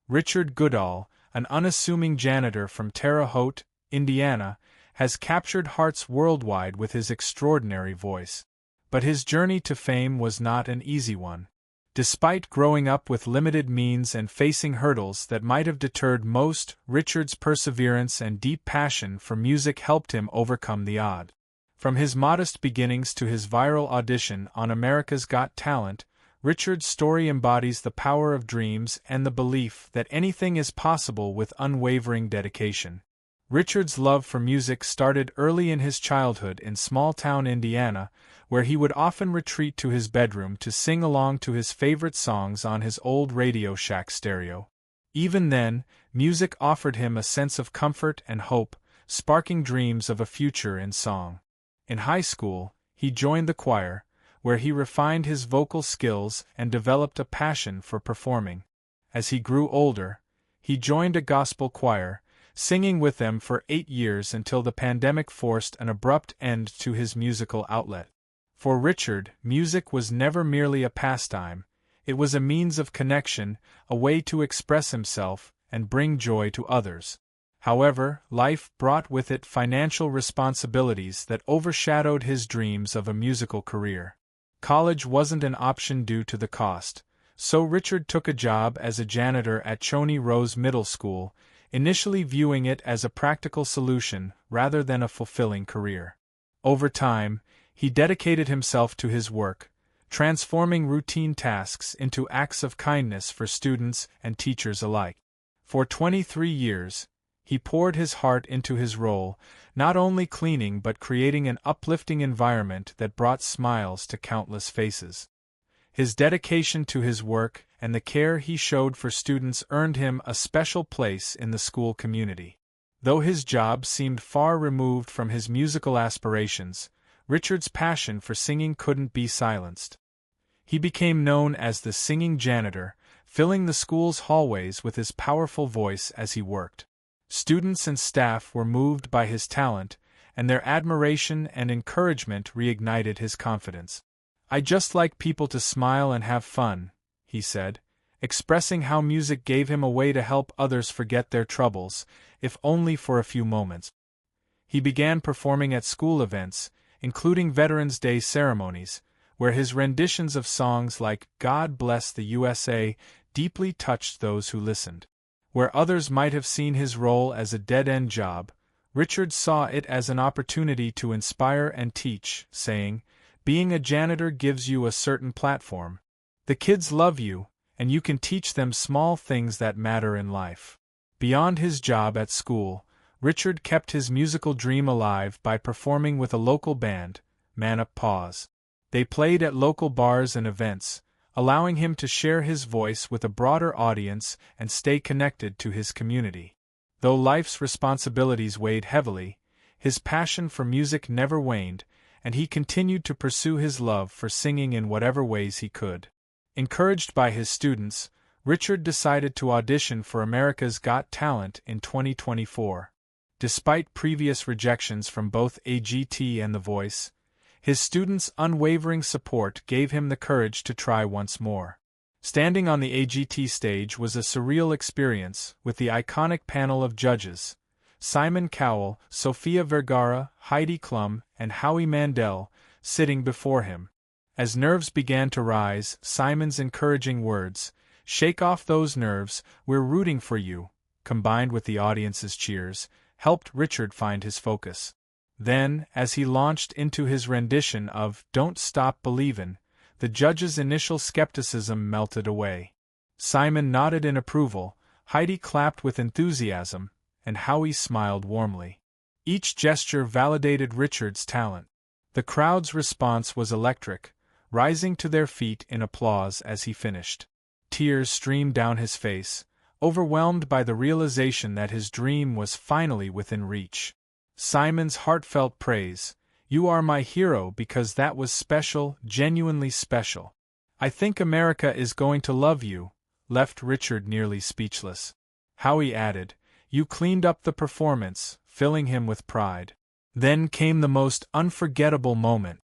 Richard Goodall, an unassuming janitor from Terre Haute, Indiana, has captured hearts worldwide with his extraordinary voice. But his journey to fame was not an easy one. Despite growing up with limited means and facing hurdles that might have deterred most, Richard's perseverance and deep passion for music helped him overcome the odds. From his modest beginnings to his viral audition on America's Got Talent, Richard's story embodies the power of dreams and the belief that anything is possible with unwavering dedication. Richard's love for music started early in his childhood in small-town Indiana, where he would often retreat to his bedroom to sing along to his favorite songs on his old Radio Shack stereo. Even then, music offered him a sense of comfort and hope, sparking dreams of a future in song. In high school, he joined the choir, where he refined his vocal skills and developed a passion for performing. As he grew older, he joined a gospel choir, singing with them for 8 years until the pandemic forced an abrupt end to his musical outlet. For Richard, music was never merely a pastime, it was a means of connection, a way to express himself and bring joy to others. However, life brought with it financial responsibilities that overshadowed his dreams of a musical career. College wasn't an option due to the cost, so Richard took a job as a janitor at Choney Rose Middle School, initially viewing it as a practical solution rather than a fulfilling career. Over time, he dedicated himself to his work, transforming routine tasks into acts of kindness for students and teachers alike. For 23 years, he poured his heart into his role, not only cleaning but creating an uplifting environment that brought smiles to countless faces. His dedication to his work and the care he showed for students earned him a special place in the school community. Though his job seemed far removed from his musical aspirations, Richard's passion for singing couldn't be silenced. He became known as the singing janitor, filling the school's hallways with his powerful voice as he worked. Students and staff were moved by his talent, and their admiration and encouragement reignited his confidence. "I just like people to smile and have fun," he said, expressing how music gave him a way to help others forget their troubles, if only for a few moments. He began performing at school events, including Veterans Day ceremonies, where his renditions of songs like "God Bless the USA" deeply touched those who listened. Where others might have seen his role as a dead-end job, Richard saw it as an opportunity to inspire and teach, saying, "Being a janitor gives you a certain platform. The kids love you, and you can teach them small things that matter in life." Beyond his job at school, Richard kept his musical dream alive by performing with a local band, Man Up Pause. They played at local bars and events, allowing him to share his voice with a broader audience and stay connected to his community. Though life's responsibilities weighed heavily, his passion for music never waned, and he continued to pursue his love for singing in whatever ways he could. Encouraged by his students, Richard decided to audition for America's Got Talent in 2024. Despite previous rejections from both AGT and The Voice, his students' unwavering support gave him the courage to try once more. Standing on the AGT stage was a surreal experience, with the iconic panel of judges, Simon Cowell, Sofia Vergara, Heidi Klum, and Howie Mandel, sitting before him. As nerves began to rise, Simon's encouraging words, "Shake off those nerves, we're rooting for you," combined with the audience's cheers, helped Richard find his focus. Then, as he launched into his rendition of "Don't Stop Believin'," the judges' initial skepticism melted away. Simon nodded in approval, Heidi clapped with enthusiasm, and Howie smiled warmly. Each gesture validated Richard's talent. The crowd's response was electric, rising to their feet in applause as he finished. Tears streamed down his face, overwhelmed by the realization that his dream was finally within reach. Simon's heartfelt praise, "You are my hero because that was special, genuinely special. I think America is going to love you," left Richard nearly speechless. Howie added, "You cleaned up the performance," filling him with pride. Then came the most unforgettable moment.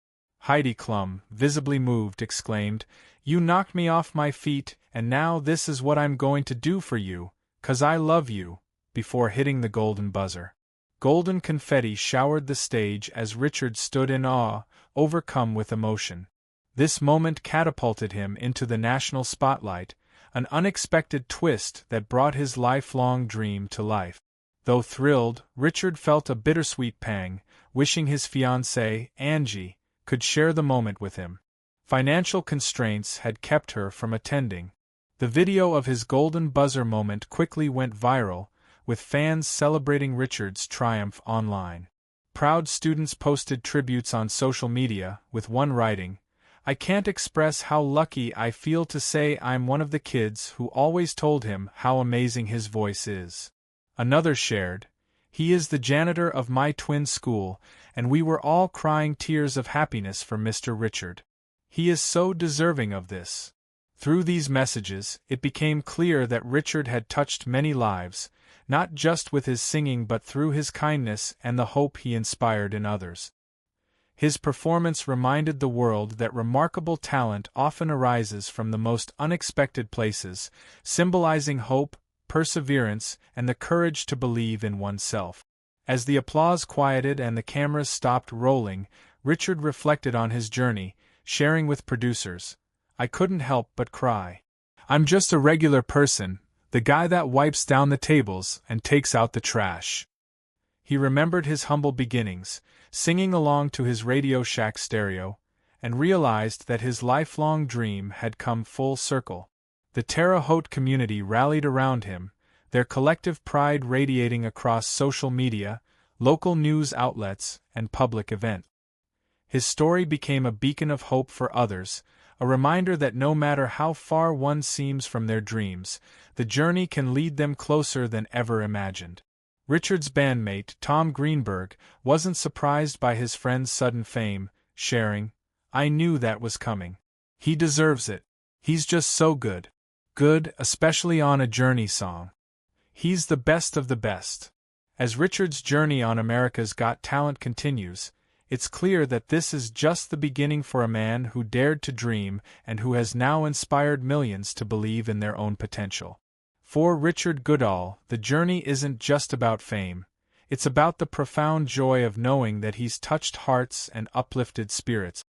Heidi Klum, visibly moved, exclaimed, "You knocked me off my feet, and now this is what I'm going to do for you, 'cause I love you," before hitting the golden buzzer. Golden confetti showered the stage as Richard stood in awe, overcome with emotion. This moment catapulted him into the national spotlight, an unexpected twist that brought his lifelong dream to life. Though thrilled, Richard felt a bittersweet pang, wishing his fiancée, Angie, could share the moment with him. Financial constraints had kept her from attending. The video of his golden buzzer moment quickly went viral, with fans celebrating Richard's triumph online. Proud students posted tributes on social media, with one writing, "I can't express how lucky I feel to say I'm one of the kids who always told him how amazing his voice is." Another shared, "He is the janitor of my twin school, and we were all crying tears of happiness for Mr. Richard. He is so deserving of this." Through these messages, it became clear that Richard had touched many lives, not just with his singing but through his kindness and the hope he inspired in others. His performance reminded the world that remarkable talent often arises from the most unexpected places, symbolizing hope, perseverance, and the courage to believe in oneself. As the applause quieted and the cameras stopped rolling, Richard reflected on his journey, sharing with producers, "I couldn't help but cry. I'm just a regular person, the guy that wipes down the tables and takes out the trash." He remembered his humble beginnings, singing along to his Radio Shack stereo, and realized that his lifelong dream had come full circle. The Terre Haute community rallied around him, their collective pride radiating across social media, local news outlets, and public events. His story became a beacon of hope for others, a reminder that no matter how far one seems from their dreams, the journey can lead them closer than ever imagined. Richard's bandmate, Tom Greenberg, wasn't surprised by his friend's sudden fame, sharing, "I knew that was coming. He deserves it. He's just so good. Good, especially on a Journey song. He's the best of the best." As Richard's journey on America's Got Talent continues, it's clear that this is just the beginning for a man who dared to dream and who has now inspired millions to believe in their own potential. For Richard Goodall, the journey isn't just about fame, it's about the profound joy of knowing that he's touched hearts and uplifted spirits.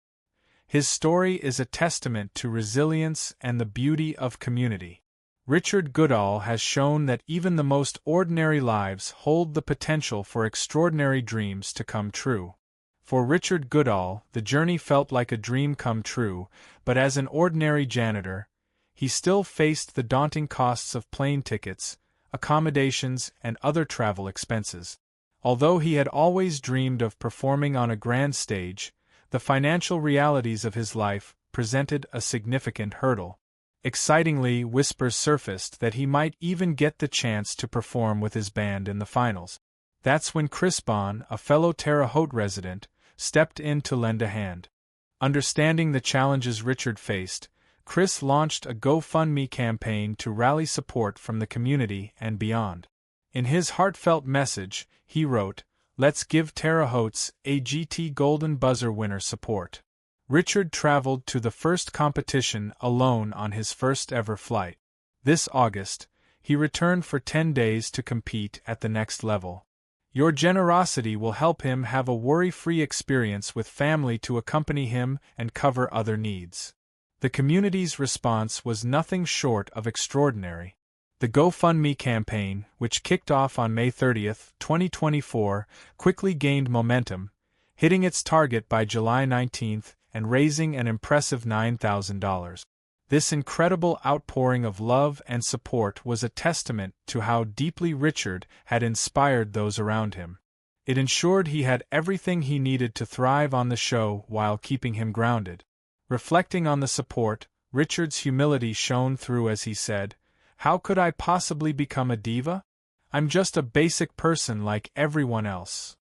His story is a testament to resilience and the beauty of community. Richard Goodall has shown that even the most ordinary lives hold the potential for extraordinary dreams to come true. For Richard Goodall, the journey felt like a dream come true, but as an ordinary janitor, he still faced the daunting costs of plane tickets, accommodations, and other travel expenses. Although he had always dreamed of performing on a grand stage, the financial realities of his life presented a significant hurdle. Excitingly, whispers surfaced that he might even get the chance to perform with his band in the finals. That's when Chris Bond, a fellow Terre Haute resident, stepped in to lend a hand. Understanding the challenges Richard faced, Chris launched a GoFundMe campaign to rally support from the community and beyond. In his heartfelt message, he wrote, "Let's give Terre Haute's AGT Golden Buzzer winner support." Richard traveled to the first competition alone on his first ever flight. This August, he returned for 10 days to compete at the next level. Your generosity will help him have a worry-free experience with family to accompany him and cover other needs. The community's response was nothing short of extraordinary. The GoFundMe campaign, which kicked off on May 30, 2024, quickly gained momentum, hitting its target by July 19 and raising an impressive $9,000. This incredible outpouring of love and support was a testament to how deeply Richard had inspired those around him. It ensured he had everything he needed to thrive on the show while keeping him grounded. Reflecting on the support, Richard's humility shone through as he said, "How could I possibly become a diva? I'm just a basic person like everyone else."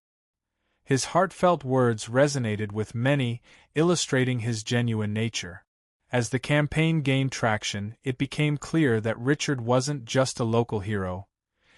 His heartfelt words resonated with many, illustrating his genuine nature. As the campaign gained traction, it became clear that Richard wasn't just a local hero.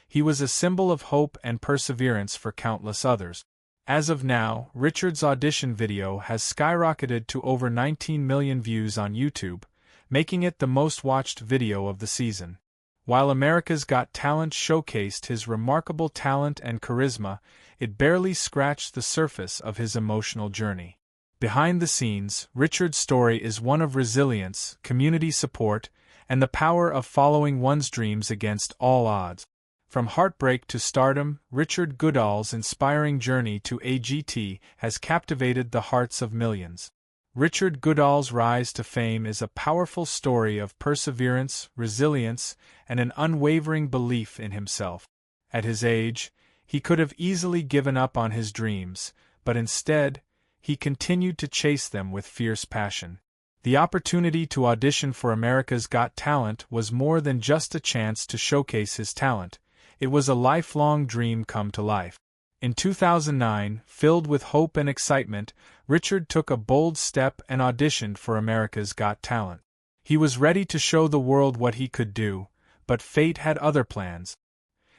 He was a symbol of hope and perseverance for countless others. As of now, Richard's audition video has skyrocketed to over 19 million views on YouTube, making it the most watched video of the season. While America's Got Talent showcased his remarkable talent and charisma, it barely scratched the surface of his emotional journey. Behind the scenes, Richard's story is one of resilience, community support, and the power of following one's dreams against all odds. From heartbreak to stardom, Richard Goodall's inspiring journey to AGT has captivated the hearts of millions. Richard Goodall's rise to fame is a powerful story of perseverance, resilience, and an unwavering belief in himself. At his age, he could have easily given up on his dreams, but instead, he continued to chase them with fierce passion. The opportunity to audition for America's Got Talent was more than just a chance to showcase his talent. It was a lifelong dream come to life. In 2009, filled with hope and excitement, Richard took a bold step and auditioned for America's Got Talent. He was ready to show the world what he could do, but fate had other plans.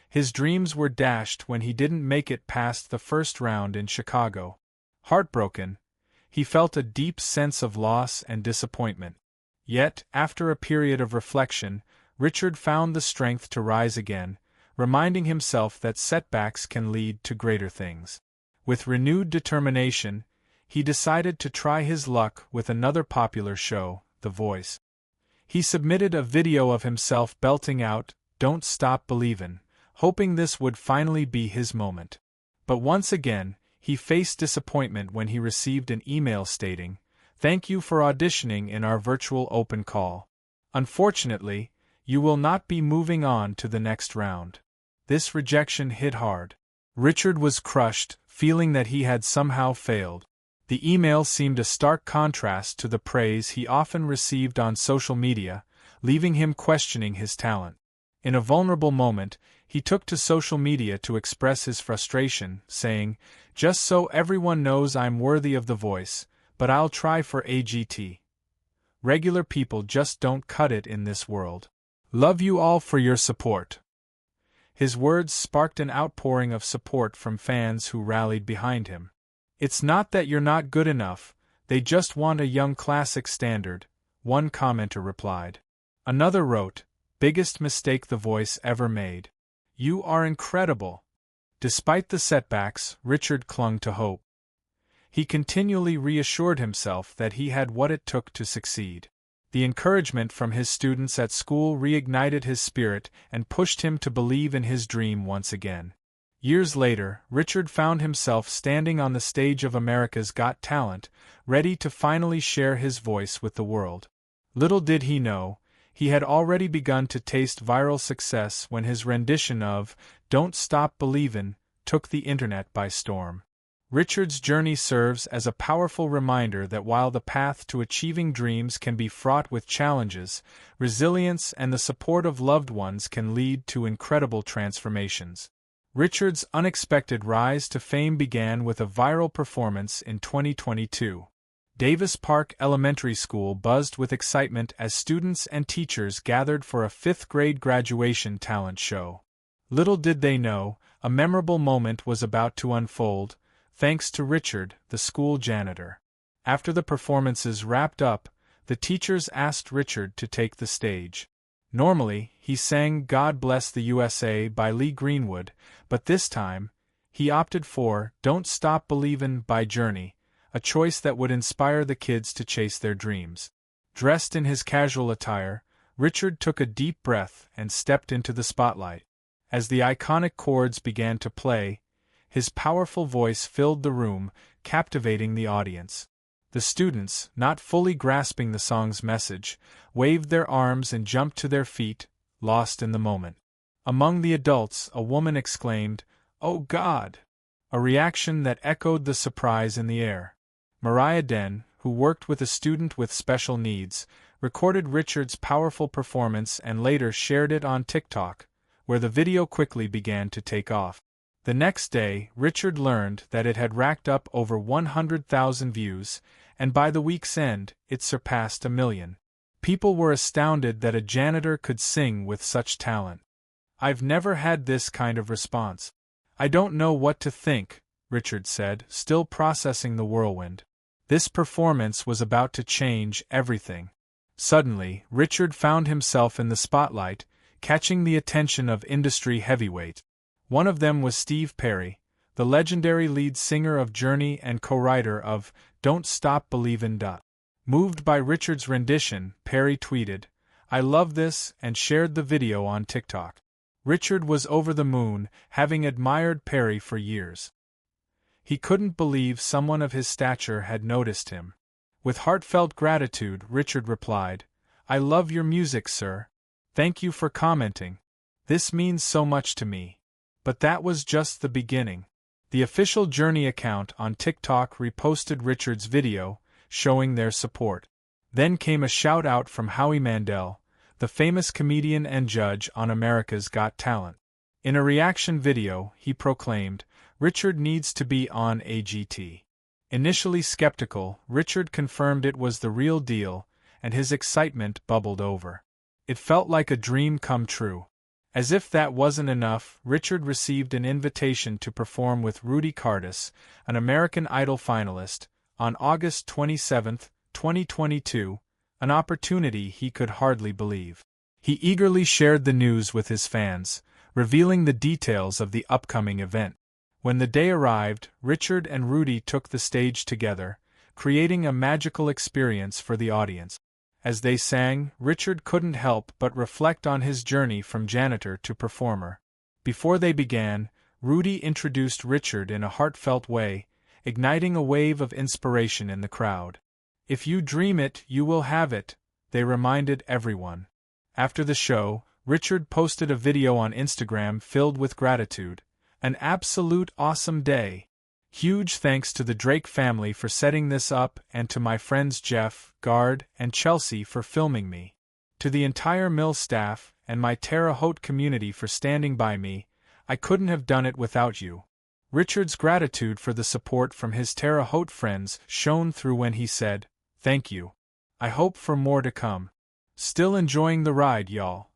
His dreams were dashed when he didn't make it past the first round in Chicago. Heartbroken, he felt a deep sense of loss and disappointment. Yet, after a period of reflection, Richard found the strength to rise again, reminding himself that setbacks can lead to greater things. With renewed determination, he decided to try his luck with another popular show, The Voice. He submitted a video of himself belting out, "Don't Stop Believin'," hoping this would finally be his moment. But once again, he faced disappointment when he received an email stating, "Thank you for auditioning in our virtual open call. Unfortunately, you will not be moving on to the next round." This rejection hit hard. Richard was crushed, feeling that he had somehow failed. The email seemed a stark contrast to the praise he often received on social media, leaving him questioning his talent. In a vulnerable moment, he took to social media to express his frustration, saying, "Just so everyone knows I'm worthy of The Voice, but I'll try for AGT. Regular people just don't cut it in this world. Love you all for your support." His words sparked an outpouring of support from fans who rallied behind him. "It's not that you're not good enough, they just want a young classic standard," one commenter replied. Another wrote, "Biggest mistake The Voice ever made. You are incredible." Despite the setbacks, Richard clung to hope. He continually reassured himself that he had what it took to succeed. The encouragement from his students at school reignited his spirit and pushed him to believe in his dream once again. Years later, Richard found himself standing on the stage of America's Got Talent, ready to finally share his voice with the world. Little did he know, he had already begun to taste viral success when his rendition of "Don't Stop Believin'" took the internet by storm. Richard's journey serves as a powerful reminder that while the path to achieving dreams can be fraught with challenges, resilience and the support of loved ones can lead to incredible transformations. Richard's unexpected rise to fame began with a viral performance in 2022. Davis Park Elementary School buzzed with excitement as students and teachers gathered for a fifth-grade graduation talent show. Little did they know, a memorable moment was about to unfold, thanks to Richard, the school janitor. After the performances wrapped up, the teachers asked Richard to take the stage. Normally, he sang "God Bless the USA" by Lee Greenwood, but this time, he opted for "Don't Stop Believin'" by Journey, a choice that would inspire the kids to chase their dreams. Dressed in his casual attire, Richard took a deep breath and stepped into the spotlight. As the iconic chords began to play, his powerful voice filled the room, captivating the audience. The students, not fully grasping the song's message, waved their arms and jumped to their feet, lost in the moment. Among the adults, a woman exclaimed, "Oh God!" a reaction that echoed the surprise in the air. Mariah Den, who worked with a student with special needs, recorded Richard's powerful performance and later shared it on TikTok, where the video quickly began to take off. The next day, Richard learned that it had racked up over 100,000 views, and by the week's end, it surpassed 1 million. People were astounded that a janitor could sing with such talent. "I've never had this kind of response. I don't know what to think," Richard said, still processing the whirlwind. This performance was about to change everything. Suddenly, Richard found himself in the spotlight, catching the attention of industry heavyweights. One of them was Steve Perry, the legendary lead singer of Journey and co-writer of Don't Stop Believin'. Moved by Richard's rendition, Perry tweeted, "I love this," and shared the video on TikTok. Richard was over the moon, having admired Perry for years. He couldn't believe someone of his stature had noticed him. With heartfelt gratitude, Richard replied, "I love your music, sir. Thank you for commenting. This means so much to me." But that was just the beginning. The official Journey account on TikTok reposted Richard's video, showing their support. Then came a shout-out from Howie Mandel, the famous comedian and judge on America's Got Talent. In a reaction video, he proclaimed, "Richard needs to be on AGT." Initially skeptical, Richard confirmed it was the real deal, and his excitement bubbled over. It felt like a dream come true. As if that wasn't enough, Richard received an invitation to perform with Rudy Cardis, an American Idol finalist, on August 27, 2022, an opportunity he could hardly believe. He eagerly shared the news with his fans, revealing the details of the upcoming event. When the day arrived, Richard and Rudy took the stage together, creating a magical experience for the audience. As they sang, Richard couldn't help but reflect on his journey from janitor to performer. Before they began, Rudy introduced Richard in a heartfelt way, igniting a wave of inspiration in the crowd. "If you dream it, you will have it," they reminded everyone. After the show, Richard posted a video on Instagram filled with gratitude. "An absolute awesome day. Huge thanks to the Drake family for setting this up and to my friends Jeff, Gard, and Chelsea for filming me. To the entire Mill staff and my Terre Haute community for standing by me, I couldn't have done it without you." Richard's gratitude for the support from his Terre Haute friends shone through when he said, "Thank you. I hope for more to come. Still enjoying the ride, y'all."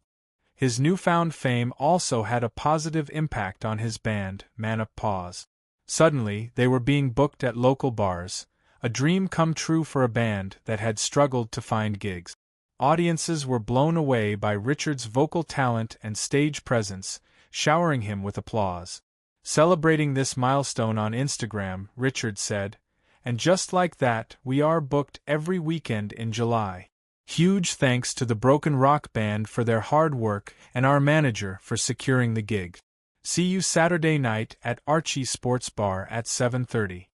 His newfound fame also had a positive impact on his band, Man Up Pause. Suddenly, they were being booked at local bars, a dream come true for a band that had struggled to find gigs. Audiences were blown away by Richard's vocal talent and stage presence, showering him with applause. Celebrating this milestone on Instagram, Richard said, "And just like that, we are booked every weekend in July. Huge thanks to the Broken Rock Band for their hard work and our manager for securing the gig. See you Saturday night at Archie's Sports Bar at 7:30.